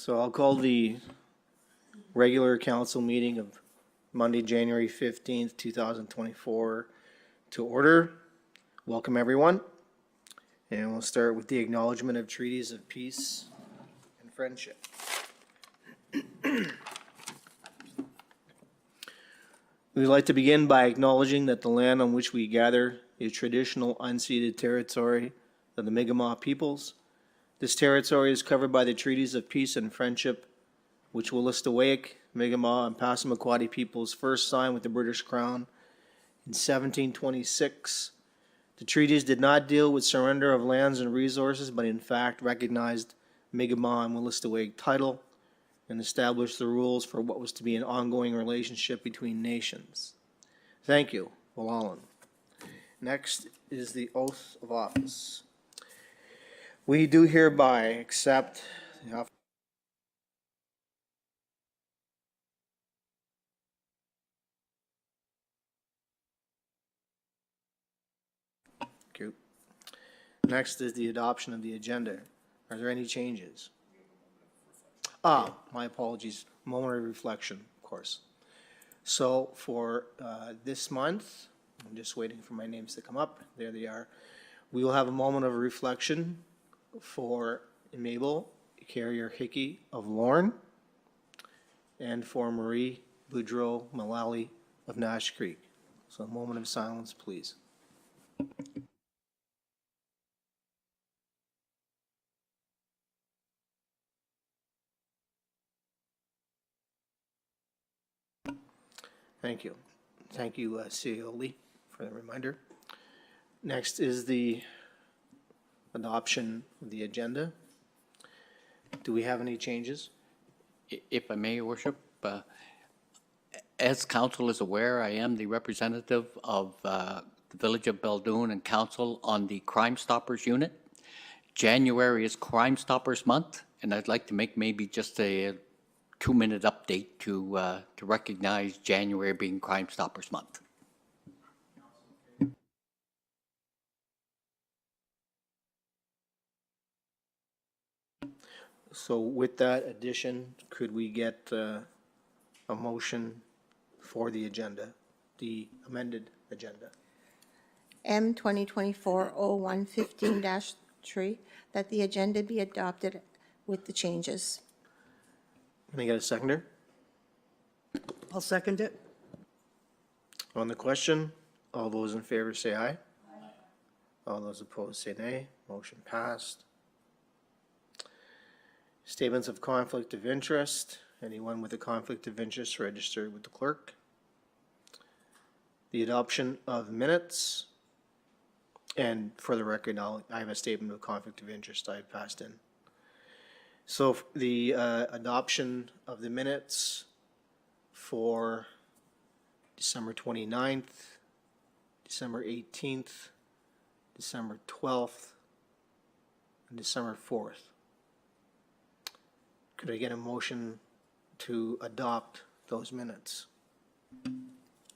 So I'll call the regular council meeting of Monday, January 15th, 2024 to order. Welcome, everyone. And we'll start with the acknowledgement of treaties of peace and friendship. We'd like to begin by acknowledging that the land on which we gather is traditional unceded territory of the Mi'kmaq peoples. This territory is covered by the treaties of peace and friendship, which Wolastoqiyik, Mi'kmaq, and Passamaquoddy peoples first signed with the British Crown in 1726. The treaties did not deal with surrender of lands and resources, but in fact recognized Mi'kmaq and Wolastoqiyik title and established the rules for what was to be an ongoing relationship between nations. Thank you, Walalan. Next is the oath of office. We do hereby accept the office. Next is the adoption of the agenda. Are there any changes? My apologies. Moment of reflection, of course. So for this month, I'm just waiting for my names to come up. There they are. We will have a moment of reflection for Mabel Carrier-Hickey of Lorne and for Marie Boudreau Malali of Nash Creek. So a moment of silence, please. Thank you. Thank you, Cioli, for the reminder. Next is the adoption of the agenda. Do we have any changes? If I may, Your Worship, as council is aware, I am the representative of the Village of Beldoon and council on the Crime Stoppers unit. January is Crime Stoppers month, and I'd like to make maybe just a 2-minute update to recognize January being Crime Stoppers month. So with that addition, could we get a motion for the agenda, the amended agenda? M 2024-0115-3, that the agenda be adopted with the changes. Can I get a seconder? I'll second it. On the question, all those in favor say aye. All those opposed say nay. Motion passed. Statements of conflict of interest. Anyone with a conflict of interest registered with the clerk. The adoption of minutes. And for the record, I have a statement of conflict of interest I passed in. So the adoption of the minutes for December 29th, December 18th, December 12th, and December 4th. Could I get a motion to adopt those minutes?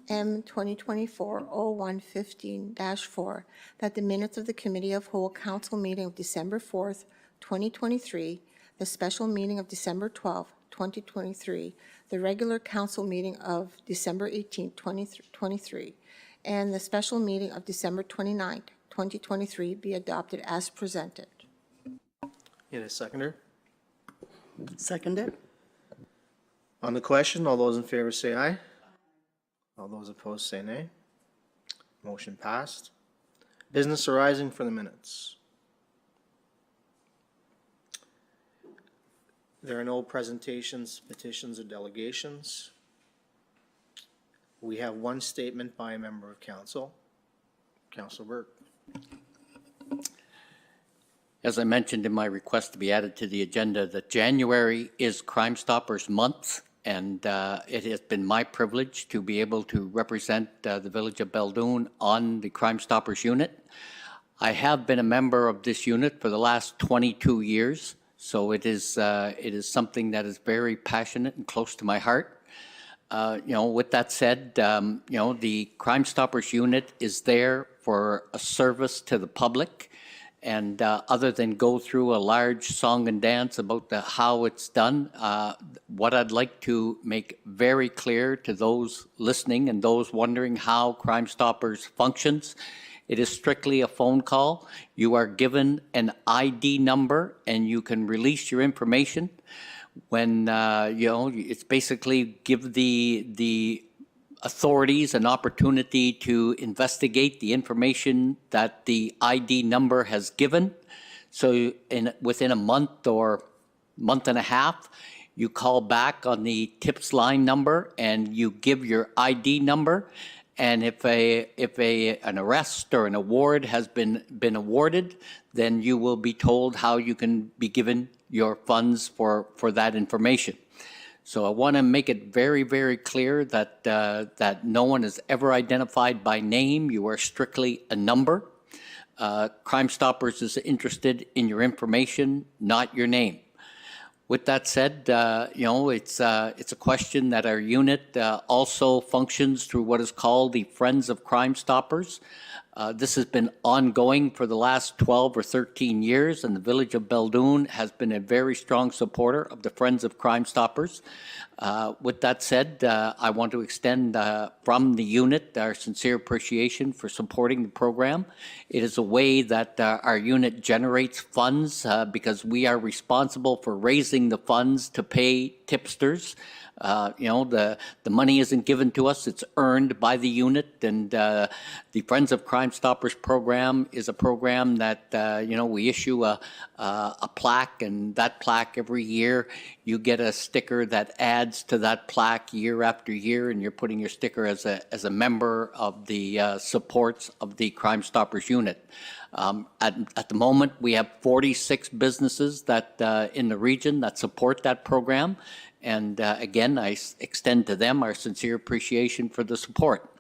M 2024-0115-4, that the minutes of the Committee of Whole Council meeting of December 4th, 2023, the special meeting of December 12th, 2023, the regular council meeting of December 18th, 2023, and the special meeting of December 29th, 2023 be adopted as presented. Need a seconder? Second it. On the question, all those in favor say aye. All those opposed say nay. Motion passed. Business arising for the minutes. There are no presentations, petitions, or delegations. We have one statement by a member of council. Councilor Burke. As I mentioned in my request to be added to the agenda, that January is Crime Stoppers month, and it has been my privilege to be able to represent the Village of Beldoon on the Crime Stoppers unit. I have been a member of this unit for the last 22 years. So it is something that is very passionate and close to my heart. With that said, the Crime Stoppers unit is there for a service to the public. And other than go through a large song and dance about how it's done, what I'd like to make very clear to those listening and those wondering how Crime Stoppers functions, it is strictly a phone call. You are given an ID number and you can release your information. When, it's basically give the authorities an opportunity to investigate the information that the ID number has given. So within a month or month and a half, you call back on the TIPS line number and you give your ID number. And if an arrest or an award has been awarded, then you will be told how you can be given your funds for that information. So I want to make it very, very clear that that no one is ever identified by name. You are strictly a number. Crime Stoppers is interested in your information, not your name. With that said, it's a question that our unit also functions through what is called the Friends of Crime Stoppers. This has been ongoing for the last 12 or 13 years, and the Village of Beldoon has been a very strong supporter of the Friends of Crime Stoppers. With that said, I want to extend from the unit our sincere appreciation for supporting the program. It is a way that our unit generates funds because we are responsible for raising the funds to pay tipsters. The money isn't given to us, it's earned by the unit, and the Friends of Crime Stoppers program is a program that, we issue a plaque, and that plaque every year, you get a sticker that adds to that plaque year after year, and you're putting your sticker as a member of the supports of the Crime Stoppers unit. At the moment, we have 46 businesses that in the region that support that program. And again, I extend to them our sincere appreciation for the support.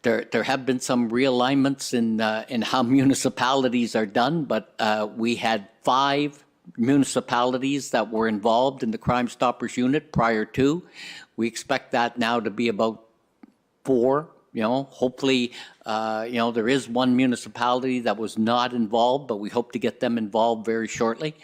There have been some realignments in how municipalities are done, but we had 5 municipalities that were involved in the Crime Stoppers unit prior to. We expect that now to be about 4. Hopefully, there is one municipality that was not involved, but we hope to get them involved very shortly.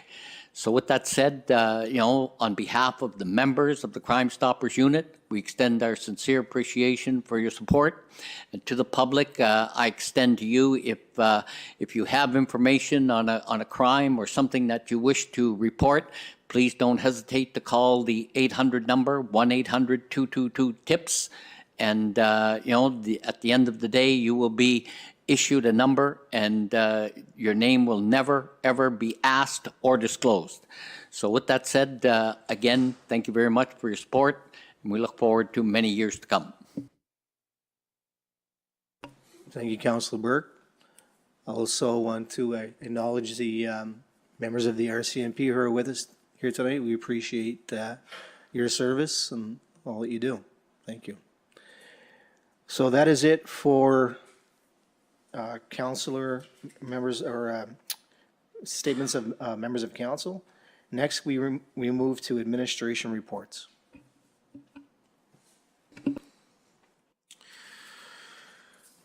So with that said, on behalf of the members of the Crime Stoppers unit, we extend our sincere appreciation for your support. And to the public, I extend to you, if you have information on a crime or something that you wish to report, please don't hesitate to call the 800 number, 1-800-222-TIPS. And, at the end of the day, you will be issued a number, and your name will never, ever be asked or disclosed. So with that said, again, thank you very much for your support, and we look forward to many years to come. Thank you, Councillor Burke. I also want to acknowledge the members of the RCMP who are with us here tonight. We appreciate your service and all that you do. Thank you. So that is it for councillor members or statements of members of council. Next, we move to administration reports.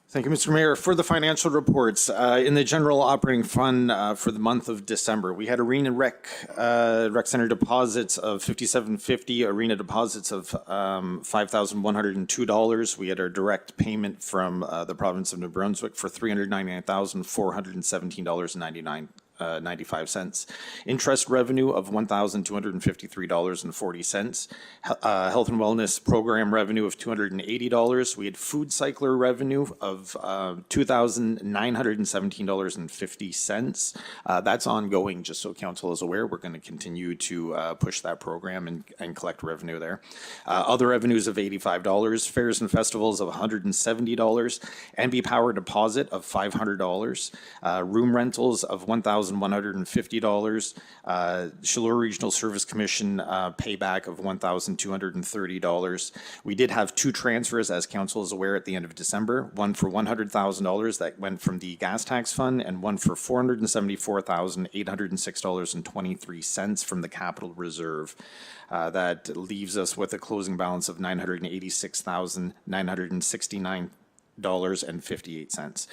Thank you, Mr. Mayor. For the financial reports, in the general operating fund for the month of December, we had arena rec center deposits of $5,750, arena deposits of $5,102. We had our direct payment from the province of New Brunswick for $399,417.95. 95 cents. Interest revenue of $1,253.40. Health and wellness program revenue of $280. We had food cycler revenue of $2,917.50. That's ongoing, just so council is aware. We're going to continue to push that program and collect revenue there. Other revenues of $85. Fairs and festivals of $170. NB Power deposit of $500. Room rentals of $1,150. Chaleur Regional Service Commission payback of $1,230. We did have 2 transfers, as council is aware, at the end of December. One for $100,000 that went from the gas tax fund, and one for $474,806.23 from the capital reserve. That leaves us with a closing balance of $986,969 $560,565.58.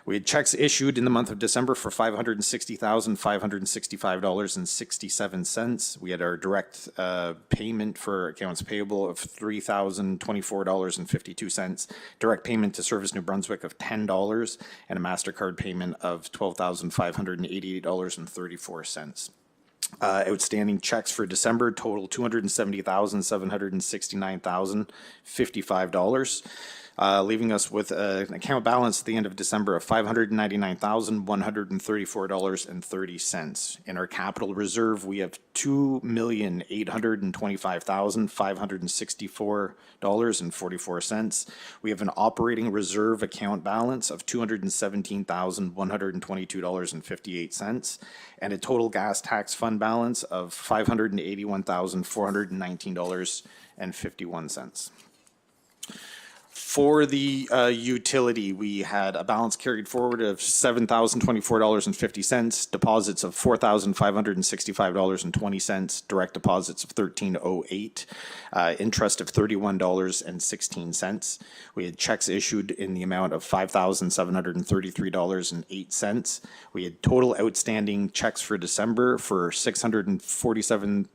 We had checks issued in the month of December for $560,565.67. We had our direct payment for accounts payable of $3,024.52, direct payment to Service New Brunswick of $10, and a MasterCard payment of $12,588.34. Outstanding checks for December total $270,769,055, leaving us with an account balance at the end of December of $599,134.30. In our capital reserve, we have $2,825,564.44. We have an operating reserve account balance of $217,122.58, and a total gas tax fund balance of $581,419.51. For the utility, we had a balance carried forward of $7,024.50, deposits of $4,565.20, direct deposits of $1,308, interest of $31.16. We had checks issued in the amount of $5,733.08. We had total outstanding checks for December for $647.16,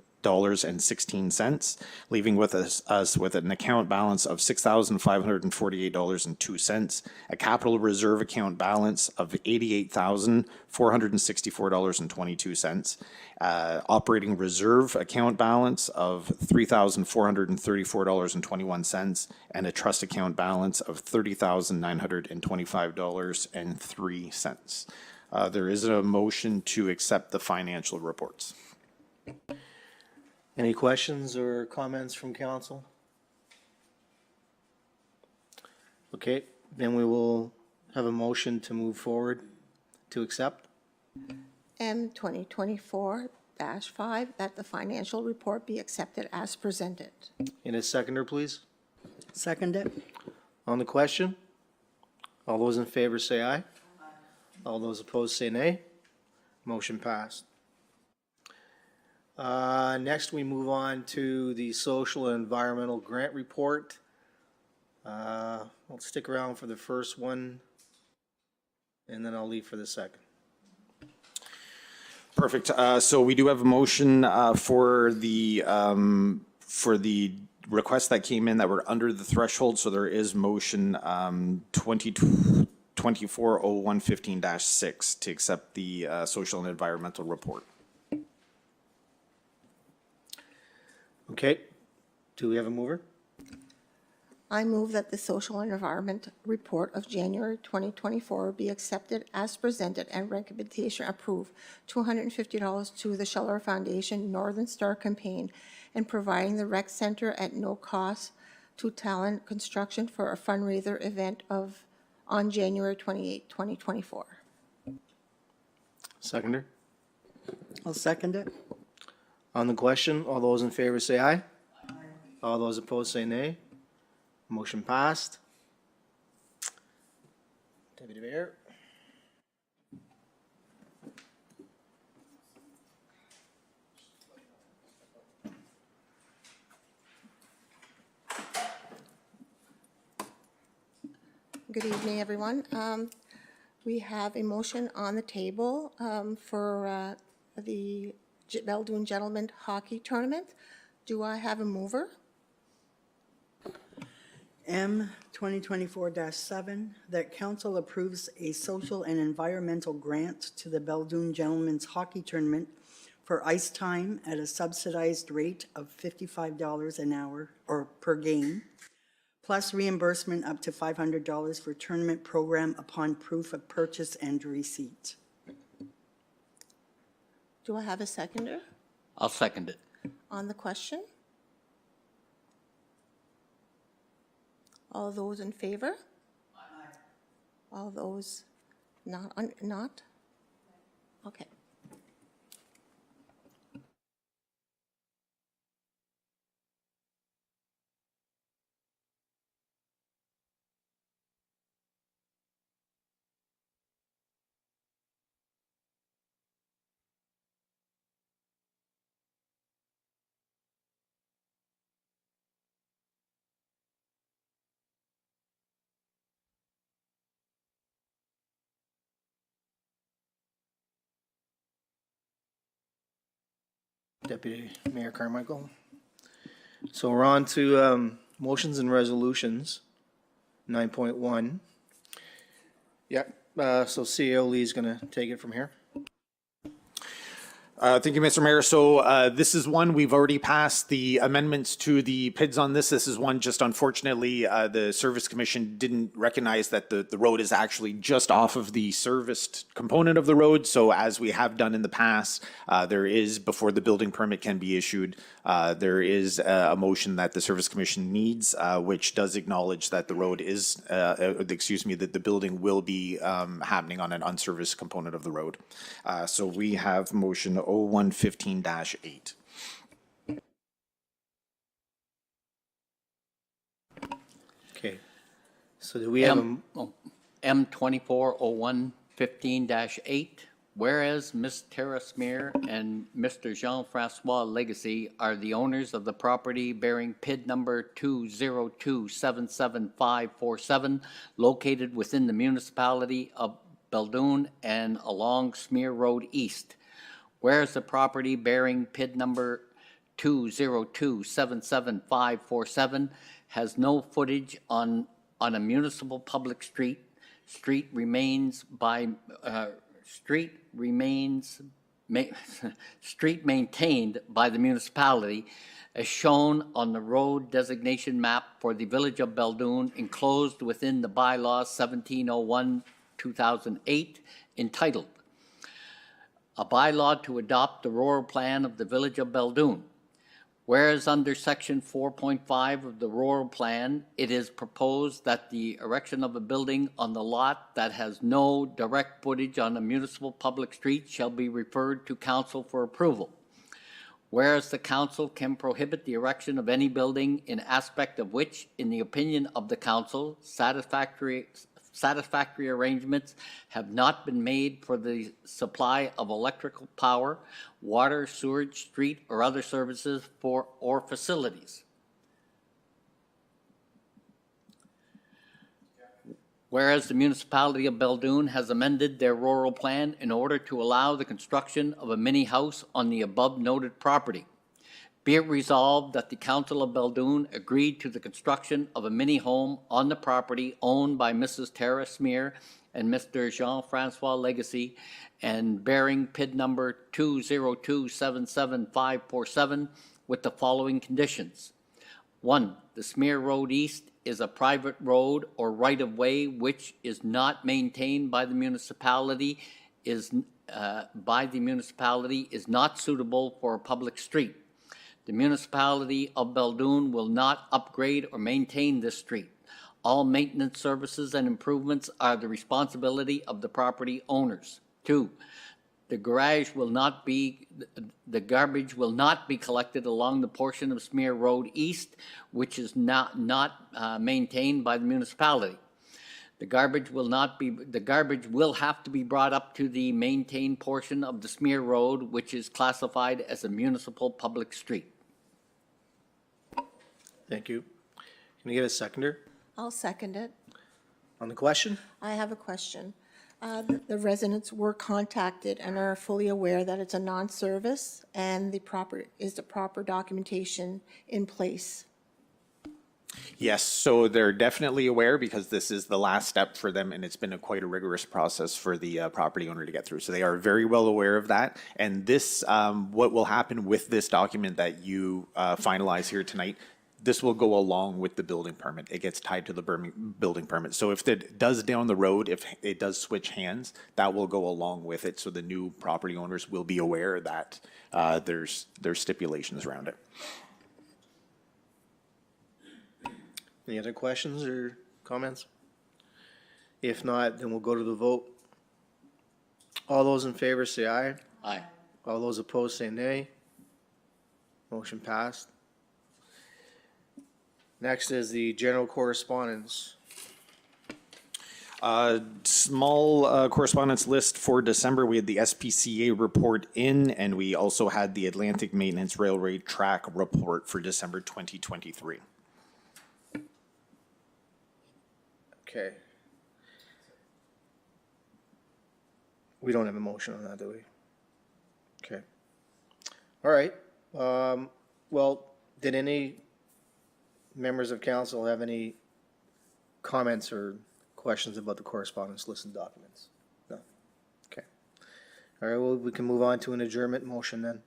leaving with us with an account balance of $6,548.02, a capital reserve account balance of $88,464.22, operating reserve account balance of $3,434.21, and a trust account balance of $30,925.03. There is a motion to accept the financial reports. Any questions or comments from council? Okay, then we will have a motion to move forward to accept. M 2024-5, that the financial report be accepted as presented. In a seconder, please. Second it. On the question, all those in favor say aye. All those opposed say nay. Motion passed. Next, we move on to the social and environmental grant report. I'll stick around for the first one, and then I'll leave for the second. Perfect. So we do have a motion for the requests that came in that were under the threshold. So there is motion 240115-6 to accept the social and environmental report. Okay, do we have a mover? I move that the social and environment report of January 2024 be accepted as presented and recommendation approved, $250 to the Scheller Foundation Northern Star Campaign, and providing the rec center at no cost to Talent Construction for a fundraiser event on January 28, 2024. Seconder? I'll second it. On the question, all those in favor say aye. All those opposed say nay. Motion passed. Deputy Mayor. Good evening, everyone. We have a motion on the table for the Beldoon Gentlemen Hockey Tournament. Do I have a mover? M 2024-7, that council approves a social and environmental grant to the Beldoon Gentlemen's Hockey Tournament for ice time at a subsidized rate of $55 an hour or per game, plus reimbursement up to $500 for tournament program upon proof of purchase and receipt. Do I have a seconder I'll second it. on the question? All those in favor? All those not? Okay. Deputy Mayor Carmichael. So we're on to motions and resolutions, 9.1. Yeah, so CEO Lee's going to take it from here. Thank you, Mr. Mayor. So this is one, we've already passed the amendments to the PIDs on this. This is one, just unfortunately, the Service Commission didn't recognize that the road is actually just off of the serviced component of the road. So as we have done in the past, there is, before the building permit can be issued, there is a motion that the Service Commission needs, which does acknowledge that the road is, that the building will be happening on an unserviced component of the road. So we have motion 0115-8. Okay. So do we have a, M 240115-8, whereas Ms. Tara Smear and Mr. Jean-Francois Legacy are the owners of the property bearing PID number 202-77547, located within the municipality of Beldoon and along Smear Road East. Whereas the property bearing PID number 202-77547 has no footage on a municipal public street, street remains maintained by the municipality as shown on the road designation map for the village of Beldoon enclosed within the bylaw 1701-2008 entitled a bylaw to adopt the rural plan of the village of Beldoon. Whereas under section 4.5 of the rural plan, it is proposed that the erection of a building on the lot that has no direct footage on a municipal public street shall be referred to council for approval. Whereas the council can prohibit the erection of any building in aspect of which, in the opinion of the council, satisfactory arrangements have not been made for the supply of electrical power, water, sewage, street, or other services or facilities. Whereas the municipality of Beldoon has amended their rural plan in order to allow the construction of a mini house on the above noted property. Be it resolved that the Council of Beldoon agreed to the construction of a mini home on the property owned by Mrs. Tara Smear and Mr. Jean-Francois Legacy and bearing PID number 202-77547 with the following conditions. 1. The Smear Road East is a private road or right-of-way which is not maintained by the municipality, is not suitable for a public street. The municipality of Beldoon will not upgrade or maintain this street. All maintenance services and improvements are the responsibility of the property owners. 2, the garbage will not be collected along the portion of Smear Road East, which is not maintained by the municipality. The garbage will have to be brought up to the maintained portion of the Smear Road, which is classified as a municipal public street. thank you. Can I get a seconder I'll second it. on the question? I have a question. The residents were contacted and are fully aware that it's a non-service and the proper documentation in place. Yes, so they're definitely aware because this is the last step for them, and it's been quite a rigorous process for the property owner to get through. So they are very well aware of that. And this, what will happen with this document that you finalize here tonight, this will go along with the building permit. It gets tied to the building permit. So if it does down the road, if it does switch hands, that will go along with it. So the new property owners will be aware that there's stipulations around it. Any other questions or comments? If not, then we'll go to the vote. All those in favor say aye. Aye. All those opposed say nay. Motion passed. Next is the general correspondence. Small correspondence list for December. We had the SPCA report in, and we also had the Atlantic Maintenance Railway Track report for December 2023. Okay. We don't have a motion on that, do we? Okay. All right. Well, did any members of council have any comments or questions about the correspondence list and documents? No? Okay. All right, well, we can move on to an adjournment motion then.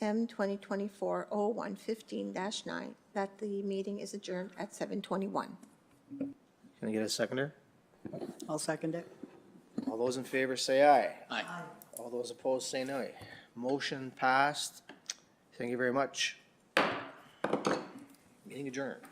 M 2024-01-15-9, that the meeting is adjourned at 7:21. Can I get a seconder? I'll second it. All those in favor say aye. Aye. All those opposed say no. Motion passed. Thank you very much. Meeting adjourned.